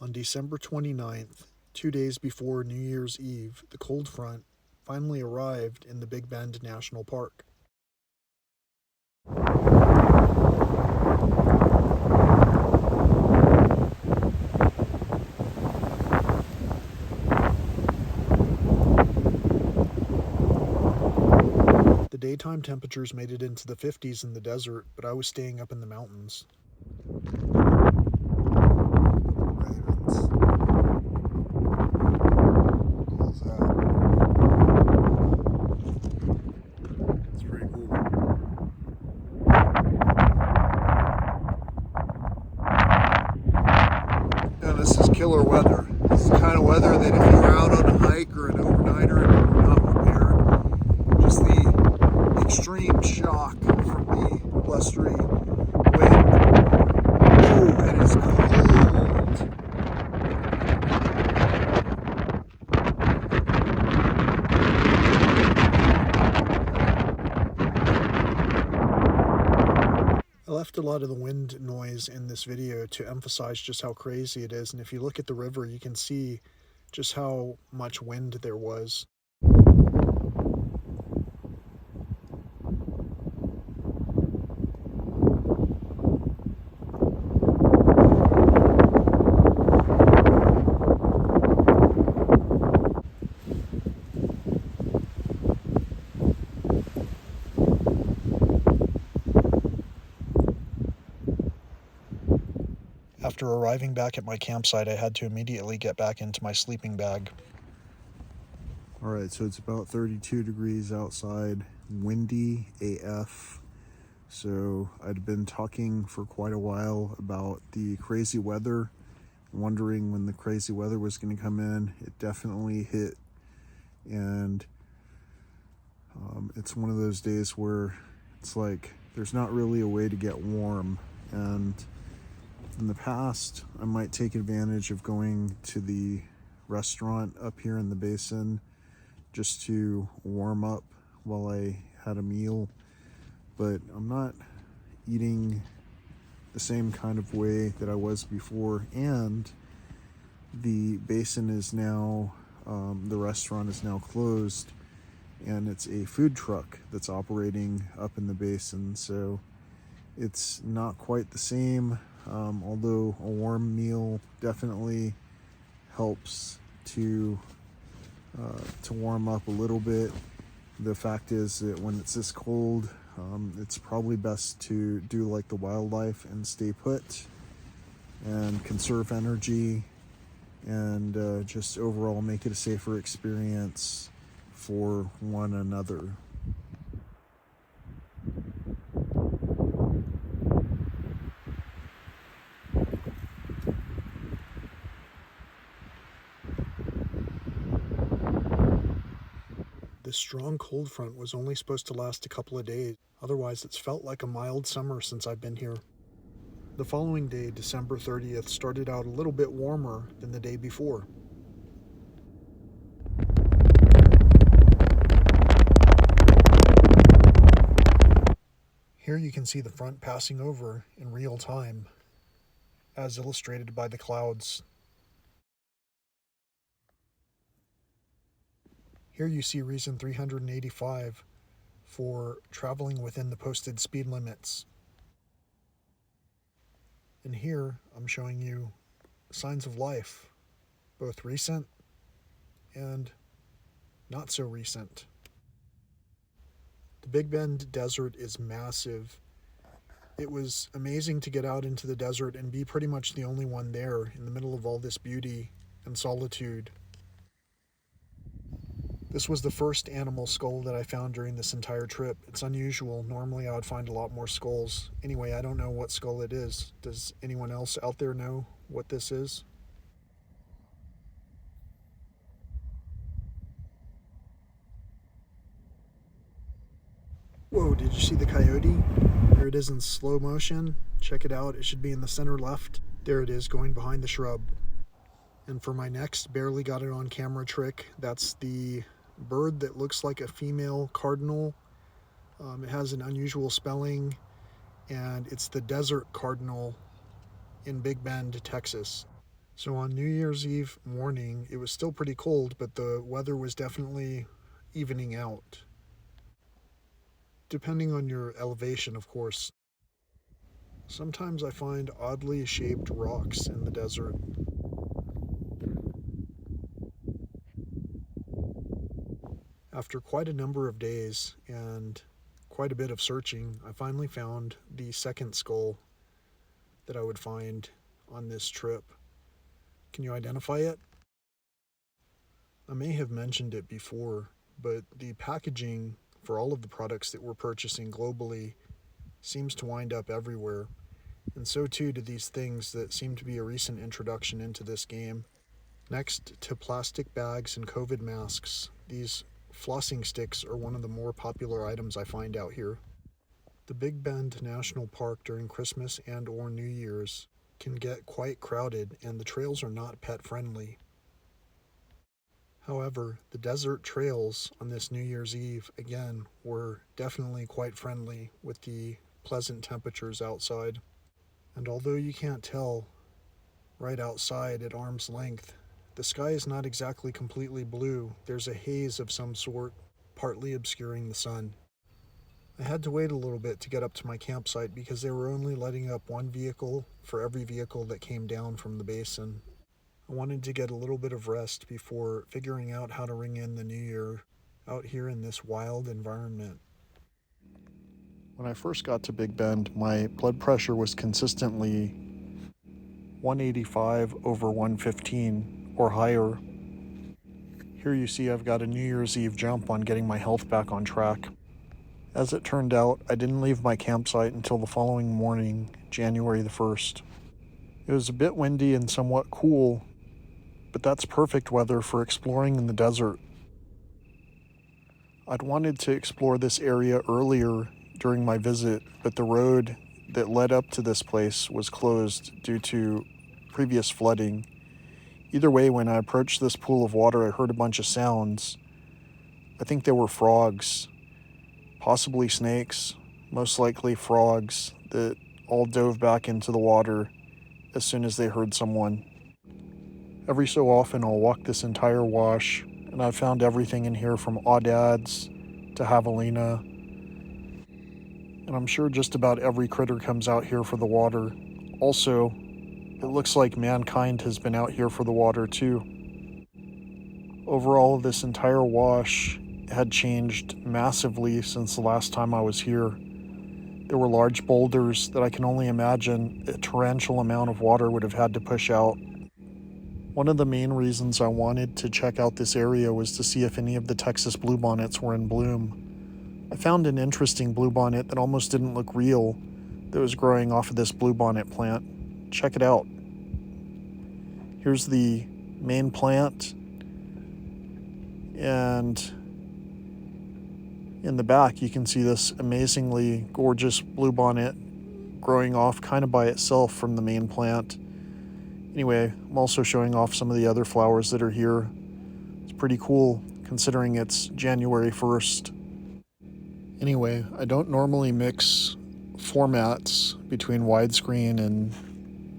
On December 29th, 2 days before New Year's Eve, the cold front finally arrived in the Big Bend National Park. The daytime temperatures made it into the 50s in the desert, but I was staying up in the mountains. This is killer weather. This is the kind of weather that if you're out on a hike or an overnighter and you're not prepared, just the extreme shock from the blustery wind. Oh, and it's cold. I left a lot of the wind noise in this video to emphasize just how crazy it is, and if you look at the river, you can see just how much wind there was. After arriving back at my campsite, I had to immediately get back into my sleeping bag. Alright, so it's about 32 degrees outside, windy AF. So I'd been talking for quite a while about the crazy weather, wondering when the crazy weather was going to come in. It definitely hit, and it's one of those days where it's like there's not really a way to get warm. And in the past, I might take advantage of going to the restaurant up here in the basin just to warm up while I had a meal, but I'm not eating the same kind of way that I was before, and the basin is now, the restaurant is now closed, and it's a food truck that's operating up in the basin, so it's not quite the same. Although a warm meal definitely helps to warm up a little bit. The fact is that when it's this cold, it's probably best to do like the wildlife and stay put and conserve energy, and just overall make it a safer experience for one another. This strong cold front was only supposed to last a couple of days. Otherwise, it's felt like a mild summer since I've been here. The following day, December 30th, started out a little bit warmer than the day before. Here you can see the front passing over in real time, as illustrated by the clouds. Here you see reason 385 for traveling within the posted speed limits. And here I'm showing you signs of life, both recent and not so recent. The Big Bend Desert is massive. It was amazing to get out into the desert and be pretty much the only one there in the middle of all this beauty and solitude. This was the first animal skull that I found during this entire trip. It's unusual. Normally I would find a lot more skulls. Anyway, I don't know what skull it is. Does anyone else out there know what this is? Whoa, did you see the coyote? Here it is in slow motion. Check it out. It should be in the center left. There it is, going behind the shrub. And for my next barely got it on camera trick, that's the bird that looks like a female cardinal. It has an unusual spelling, and it's the desert cardinal in Big Bend, Texas. So on New Year's Eve morning, it was still pretty cold, but the weather was definitely evening out. Depending on your elevation, of course. Sometimes I find oddly shaped rocks in the desert. After quite a number of days and quite a bit of searching, I finally found the second skull that I would find on this trip. Can you identify it? I may have mentioned it before, but the packaging for all of the products that we're purchasing globally seems to wind up everywhere, and so too do these things that seem to be a recent introduction into this game. Next to plastic bags and COVID masks, these flossing sticks are one of the more popular items I find out here. The Big Bend National Park during Christmas and or New Year's can get quite crowded, and the trails are not pet friendly. However, the desert trails on this New Year's Eve, again, were definitely quite friendly with the pleasant temperatures outside. And although you can't tell right outside at arm's length, the sky is not exactly completely blue. There's a haze of some sort, partly obscuring the sun. I had to wait a little bit to get up to my campsite because they were only letting up one vehicle for every vehicle that came down from the basin. I wanted to get a little bit of rest before figuring out how to ring in the new year out here in this wild environment. When I first got to Big Bend, my blood pressure was consistently 185 over 115 or higher. Here you see I've got a New Year's Eve jump on getting my health back on track. As it turned out, I didn't leave my campsite until the following morning, January the 1st. It was a bit windy and somewhat cool, but that's perfect weather for exploring in the desert. I'd wanted to explore this area earlier during my visit, but the road that led up to this place was closed due to previous flooding. Either way, when I approached this pool of water, I heard a bunch of sounds. I think they were frogs, possibly snakes, most likely frogs, that all dove back into the water as soon as they heard someone. Every so often, I'll walk this entire wash, and I've found everything in here from audads to javelina, and I'm sure just about every critter comes out here for the water. Also, it looks like mankind has been out here for the water too. Overall, this entire wash had changed massively since the last time I was here. There were large boulders that I can only imagine a torrential amount of water would have had to push out. One of the main reasons I wanted to check out this area was to see if any of the Texas bluebonnets were in bloom. I found an interesting bluebonnet that almost didn't look real that was growing off of this bluebonnet plant. Check it out. Here's the main plant, and in the back you can see this amazingly gorgeous bluebonnet growing off kind of by itself from the main plant. Anyway, I'm also showing off some of the other flowers that are here. It's pretty cool considering it's January 1st. Anyway, I don't normally mix formats between widescreen and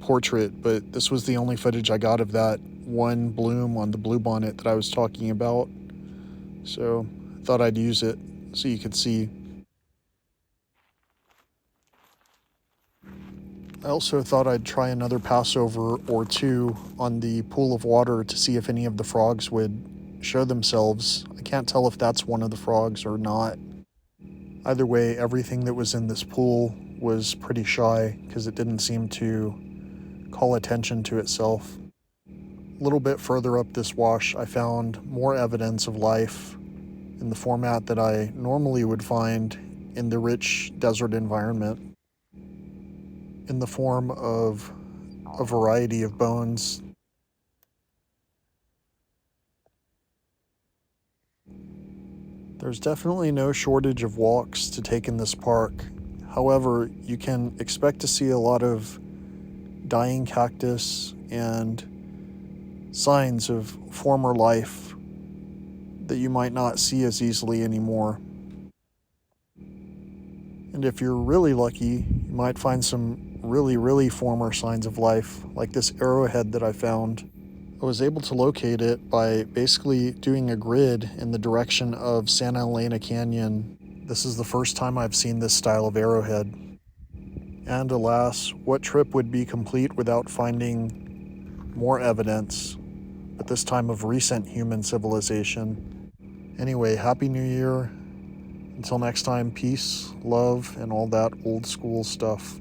portrait, but this was the only footage I got of that one bloom on the bluebonnet that I was talking about. So I thought I'd use it so you could see. I also thought I'd try another passover or two on the pool of water to see if any of the frogs would show themselves. I can't tell if that's one of the frogs or not. Either way, everything that was in this pool was pretty shy because it didn't seem to call attention to itself. A little bit further up this wash, I found more evidence of life in the format that I normally would find in the rich desert environment, in the form of a variety of bones. There's definitely no shortage of walks to take in this park. However, you can expect to see a lot of dying cactus and signs of former life that you might not see as easily anymore. And if you're really lucky, you might find some really former signs of life, like this arrowhead that I found. I was able to locate it by basically doing a grid in the direction of Santa Elena Canyon. This is the first time I've seen this style of arrowhead. And alas, what trip would be complete without finding more evidence, but this time of recent human civilization? Anyway, Happy New Year. Until next time, peace, love, and all that old school stuff.